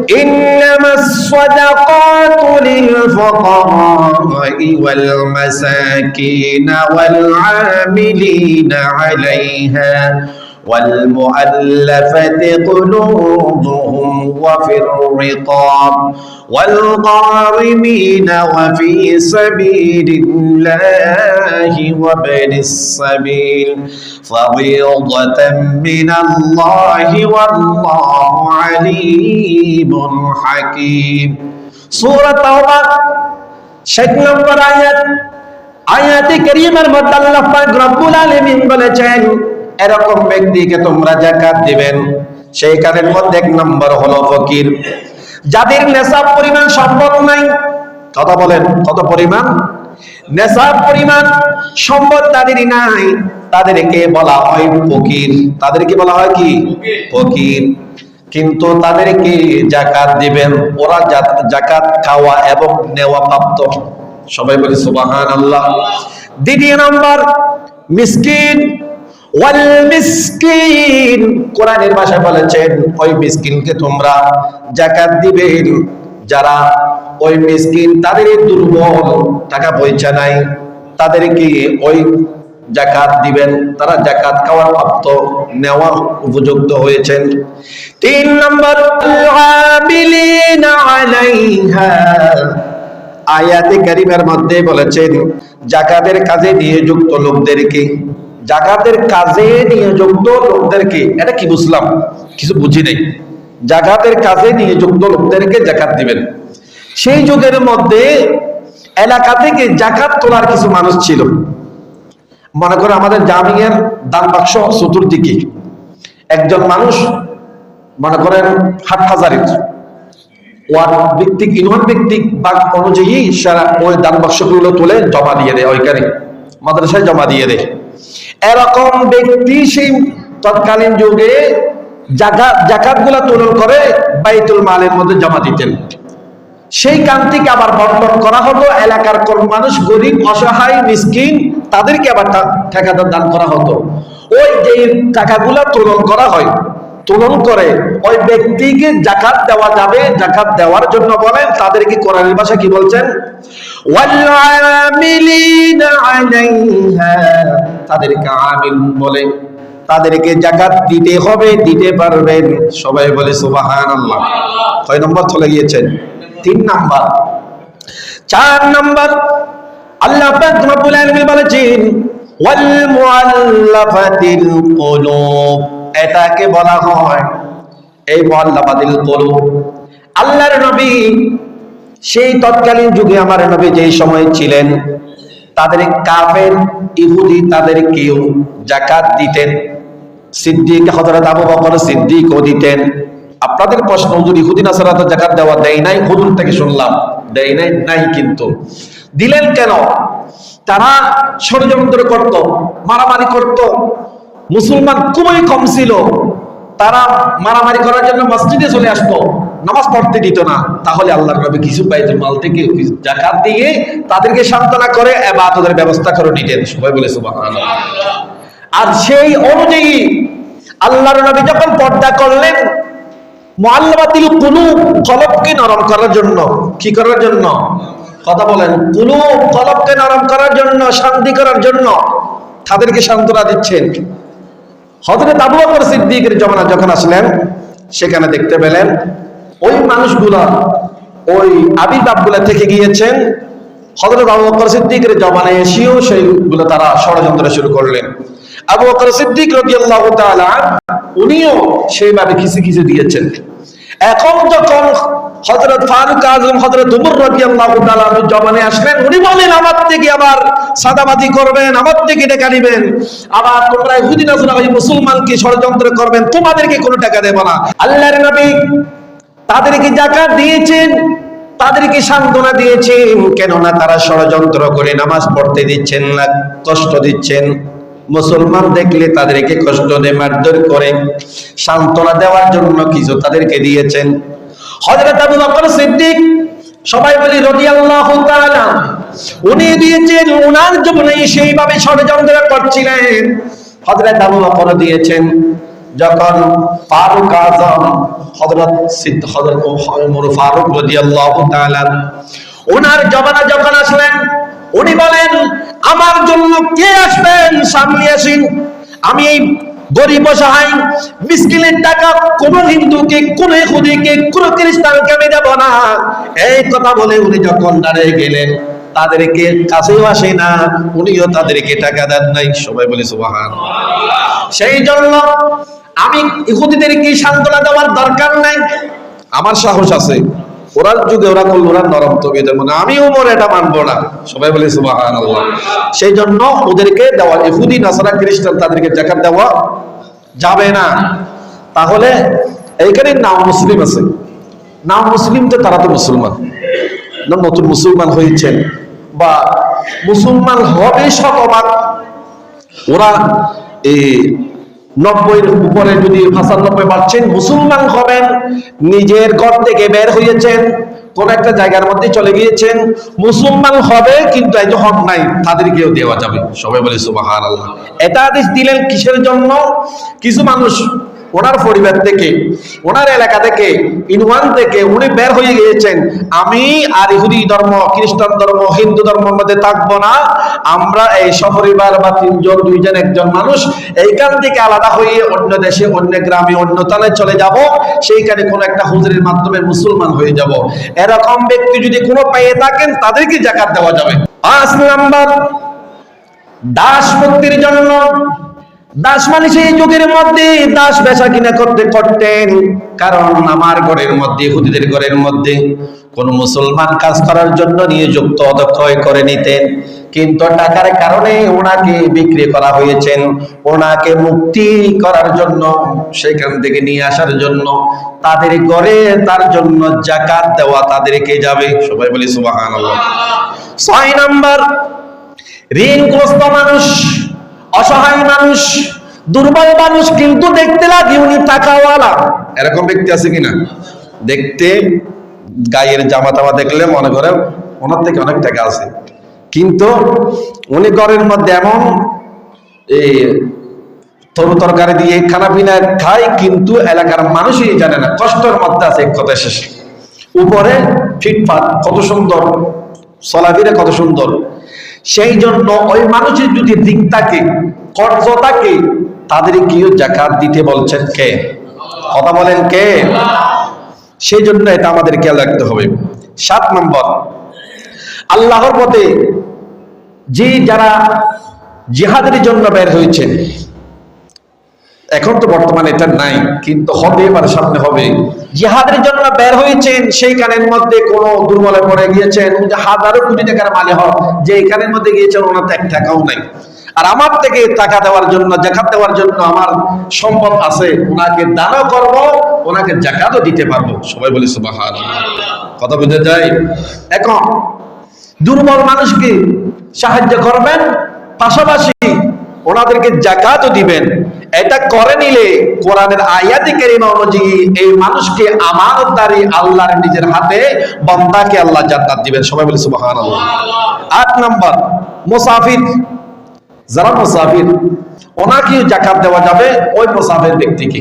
ইন্নামাস সাদাকাতু লিল ফুকারা'i ওয়াল মাসাকিন ওয়াল আমিলিনা আলাইহা والمؤلفة قلوبهم وفي الرقاب والغارمين وفي سبيل الله وابن السبيل فريضة من الله والله عليم حكيم سورة توبة 60 নম্বর আয়াত আয়াতে কারীমার মধ্যে আল্লাহ পাক রব্বুল আলামিন বলেছেন এরকম ব্যক্তিকে তোমরা যাকাত দিবেন। সেই কারণের মধ্যে এক নম্বর হলো ফকির, যাদের নেশাব পরিমাণ সম্পদ নাই। কথা বলেন, কত পরিমাণ? নেশাব পরিমাণ সম্পদ তাদের নাই, তাদেরকে বলা হয় ফকির। তাদেরকে বলা হয় কি? ফকির। কিন্তু তাদেরকে যাকাত দিবেন, ওরা যাকাত খাওয়া এবং নেওয়া প্রাপ্ত। সবাই বলি সুবহানাল্লাহ। দ্বিতীয় নম্বর মিসকিন ওয়াল মিসকিন, কোরআনের ভাষায় বলেছেন ওই মিসকিনকে তোমরা যাকাত দিবেন। যারা ওই মিসকিন, তাদের দুর্বল, টাকা পয়সা নাই, তাদেরকে ওই যাকাত দিবেন। তারা যাকাত খাওয়ার প্রাপ্ত, নেওয়ার উপযুক্ত হয়েছেন। 3 নম্বর আমিলিনা আলাইহা, আয়াতে কারীমের মধ্যে বলেছেন যাকাতের কাজে নিয়োজিত লোকদেরকে, যাকাতের কাজে নিয়োজিত লোকদেরকে, এটা কি বুঝলাম? কিছু বুঝি নাই। যাকাতের কাজে নিয়োজিত লোকদেরকে যাকাত দিবেন। সেই যুগের মধ্যে এলাকা থেকে যাকাত তোলার কিছু মানুষ ছিল। মনে করে আমাদের জামিয়ার দান বাক্স চতুর্দিকে একজন মানুষ, মনে করেন হাটহাজারীর ওয়ার্ড ভিত্তিক, ইউনিয়ন ভিত্তিক বাক অনুযায়ী সারা ওই দান বাক্সগুলো তুলে জমা দিয়ে দেয়, ওইখানে মাদ্রাসায় জমা দিয়ে দেয়। এরকম ব্যক্তি সেই তৎকালীন যুগে যাকাত গুলা তুলন করে বাইতুল মালের মধ্যে জমা দিতেন। সেই কান্তিকে আবার বন্টন করা হতো এলাকার কোন মানুষ, গরিব, অসহায়, মিসকিন, তাদেরকে আবার ঠিকাদার দান করা হতো। ওই যে টাকাগুলা তুলন করা হয়, তুলন করে ওই ব্যক্তিকে যাকাত দেওয়া যাবে। যাকাত দেওয়ার জন্য বলেন, তাদেরকে কোরআনের ভাষা কি বলছেন? ওয়াল আমিলিনা আলাইহা, তাদেরকে আমিল বলে। তাদেরকে যাকাত দিতে হবে, দিতে পারবেন। সবাই বলে সুবহানাল্লাহ। কয় নম্বর চলে গিয়েছেন? 3 নম্বর। 4 নম্বর আল্লাহ পাক রব্বুল আলামিন বলেছেন ওয়াল মুআল্লাফাতিল কুলুব, এটাকে বলা হয় এই মুআল্লাফাতিল কুলুব। আল্লাহর নবী সেই তৎকালীন যুগে, আমার নবী যেই সময় ছিলেন, তাদের কাফের ইহুদি তাদেরকেও যাকাত দিতেন। সিদ্দিক, হযরত আবু বকর সিদ্দিকও দিতেন। আপনাদের প্রশ্ন, হুজুর ইহুদি নাসারা তো যাকাত দেওয়া দেয় নাই, হুজুর থেকে শুনলাম দেয় নাই। নাই, কিন্তু দিলেন কেন? তারা ষড়যন্ত্র করত, মারামারি করত। মুসলমান খুবই কম ছিল, তারা মারামারি করার জন্য মসজিদে চলে আসতো, নামাজ পড়তে দিত না। তাহলে আল্লাহর নবী কিছু বাইতুল মাল থেকে যাকাত দিয়ে তাদেরকে সান্ত্বনা করে ইবাদতের ব্যবস্থা করে নিতেন। সবাই বলে সুবহানাল্লাহ। আর সেই অনুযায়ী আল্লাহর নবী যখন পর্দা করলেন, মুআল্লাফাতিল কুলুব, কলবকে নরম করার জন্য, কি করার জন্য? কথা বলেন। কুলুব, কলবকে নরম করার জন্য, শান্তি করার জন্য তাদেরকে সান্ত্বনা দিচ্ছেন। হযরত আবু বকর সিদ্দিকের জমানা যখন আসলেন, সেখানে দেখতে পেলেন ওই মানুষগুলা, ওই আবির্ভাবগুলা থেকে গিয়েছেন। হযরত আবু বকর সিদ্দিকের জমানায় এসেও সেইগুলো তারা ষড়যন্ত্র শুরু করলেন। আবু বকর সিদ্দিক রাদিয়াল্লাহু তাআলা উনিও সেইভাবে কিছু দিয়েছেন। এখন যখন হযরত ফারুক আযম, হযরত উমর রাদিয়াল্লাহু তাআলা জমানায় আসলেন, উনি বলেন আমার থেকে আবার সাদাবাজি করবেন, আমার থেকে টাকা নেবেন, আবার তোমরা ইহুদি নাসারা ওই মুসলমানকে ষড়যন্ত্র করবেন, তোমাদেরকে কোনো টাকা দেব না। আল্লাহর নবী তাদেরকে যাকাত দিয়েছেন, তাদেরকে সান্ত্বনা দিয়েছেন, কেননা তারা ষড়যন্ত্র করে নামাজ পড়তে দিচ্ছেন না, কষ্ট দিচ্ছেন। মুসলমান দেখলে তাদেরকে কষ্ট দিয়ে মারধর করে, সান্ত্বনা দেওয়ার জন্য কিছু তাদেরকে দিয়েছেন। হযরত আবু বকর সিদ্দিক, সবাই বলি রাদিয়াল্লাহু তাআলা, উনি দিয়েছেন। ওনার জীবনে সেইভাবে ষড়যন্ত্র করছিলেন, হযরত আবু বকর দিয়েছেন। যখন ফারুক আজম হযরত ওমর ফারুক রাদিয়াল্লাহু তাআলা ওনার জমানা যখন আসলেন, উনি বলেন আমার জন্য কে আসবেন সামনে আসেন, আমি এই গরিব অসহায় মিসকিনের টাকা কোন হিন্দুকে, কোন ইহুদিকে, কোন খ্রিস্টানকে আমি দেব না। এই কথা বলে উনি যখন দাঁড়িয়ে গেলেন, তাদেরকে কাছেও আসে না, উনিও তাদেরকে টাকা দেন নাই। সবাই বলে সুবহানাল্লাহ। সেই জন্য আমি ইহুদিদেরকে সান্ত্বনা দেওয়ার দরকার নাই, আমার সাহস আছে, ওরার যুগে ওরা করল, ওরা নরম তবিয়তের মনে, আমি ওমর এটা মানবো না। সবাই বলে সুবহানাল্লাহ। সেই জন্য ওদেরকে দেওয়া, ইহুদি নাসারা খ্রিস্টান, তাদেরকে যাকাত দেওয়া যাবে না। তাহলে এইখানে নাম মুসলিম আছে, নাম মুসলিম তো তারা তো মুসলমান না, নতুন মুসলমান হয়েছেন বা মুসলমান হবে শতভাগ, ওরা এই 90-এর উপরে যদি 95% মুসলমান হবেন, নিজের ঘর থেকে বের হয়েছেন, কোন একটা জায়গার মধ্যে চলে গিয়েছেন, মুসলমান হবে কিন্তু এই যে হক নাই, তাদেরকেও দেওয়া যাবে। সবাই বলে সুবহানাল্লাহ। এটা আদেশ দিলেন কিসের জন্য? কিছু মানুষ ওনার পরিবার থেকে, ওনার এলাকা থেকে, ইনওয়ান থেকে উনি বের হয়ে গিয়েছেন, আমি আর ইহুদি ধর্ম, খ্রিস্টান ধর্ম, হিন্দু ধর্মের মধ্যে থাকবো না, আমরা এই সপরিবার বা 3 জন 2 জন 1 জন মানুষ এইখান থেকে আলাদা হয়ে অন্য দেশে, অন্য গ্রামে, অন্য থানায় চলে যাব, সেইখানে কোন একটা হুজুরের মাধ্যমে মুসলমান হয়ে যাব। এরকম ব্যক্তি যদি কোনো পেয়ে থাকেন, তাদেরকে যাকাত দেওয়া যাবে। 5 নাম্বার, দাস মুক্তির জন্য। দাস মানে সেই যুগের মধ্যে দাস বেচা কিনা করতেন, কারণ আমার ঘরের মধ্যে, ইহুদিদের ঘরের মধ্যে কোন মুসলমান কাজ করার জন্য নিযুক্ত অদক্ষয় করে নিতেন, কিন্তু টাকার কারণে ওনাকে বিক্রি করা হয়েছেন, ওনাকে মুক্তি করার জন্য, সেখান থেকে নিয়ে আসার জন্য তাদের ঘরে তার জন্য যাকাত দেওয়া তাদেরকে যাবে। সবাই বলি সুবহানাল্লাহ। 6 নাম্বার, ঋণগ্রস্ত মানুষ, অসহায় মানুষ, দুর্বল মানুষ, কিন্তু দেখতে লাগে উনি টাকাওয়ালা, এরকম ব্যক্তি আছে কিনা? দেখতে গায়ের জামা টামা দেখলে মনে করে ওনার থেকে অনেক টাকা আছে, কিন্তু উনি ঘরের মধ্যে এমন এই তরু তরকারি দিয়ে খানা পিনা খায়, কিন্তু এলাকার মানুষই জানে না, কষ্টের মধ্যে আছে। এক কথা শেষ, উপরে ফিটফাট, কত সুন্দর চলাফেরা, কত সুন্দর। সেই জন্য ওই মানুষের যদি দিক থাকে, কর্জ থাকে, তাদের কেউ যাকাত দিতে বলছেন কে? কথা বলেন কে? সেই জন্য এটা আমাদের খেয়াল রাখতে হবে। 7 নম্বর, আল্লাহর পথে যে যারা জিহাদের জন্য বের হয়েছেন, এখন তো বর্তমানে এটা নাই, কিন্তু হবে, এবার সামনে হবে। জিহাদের জন্য বের হয়েছেন, সেইখানের মধ্যে কোন দুর্বলে পড়ে গিয়েছেন, হাজারো কোটি টাকার মালিক হন, যে এখানের মধ্যে গিয়েছেন ওনার তো 1 টাকাও নাই, আর আমার থেকে টাকা দেওয়ার জন্য, যাকাত দেওয়ার জন্য আমার সম্পদ আছে, ওনাকে দানও করব, ওনাকে যাকাতও দিতে পারবো। সবাই বলি সুবহানাল্লাহ। কথা বুঝে যায়? এখন দুর্বল মানুষকে সাহায্য করবেন, পাশাপাশি ওনাদেরকে যাকাতও দিবেন। এটা করে নিলে কোরআনের আয়াতে কারিমা অনুযায়ী এই মানুষকে আমানতদারি আল্লাহর নিজের হাতে, বান্দাকে আল্লাহ জান্নাত দিবেন। সবাই বলি সুবহানাল্লাহ। 8 নাম্বার, মুসাফির, যারা মুসাফির, ওনাকে যাকাত দেওয়া যাবে ওই মুসাফির ব্যক্তিকে।